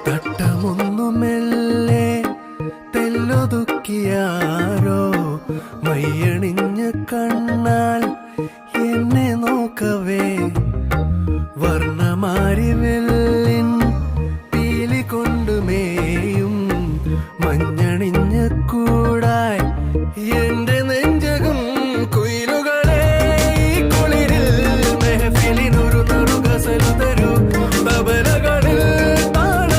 തട്ടമൊന്നു മെല്ലെ തെല്ലൊതുക്കിയാരോ മയ്യണിഞ്ഞ കണ്ണാൽ എന്നെ നോക്കവേ വർണ്ണമാരി വെല്ലിൻ പീലി കൊണ്ടുമേയും മഞ്ഞ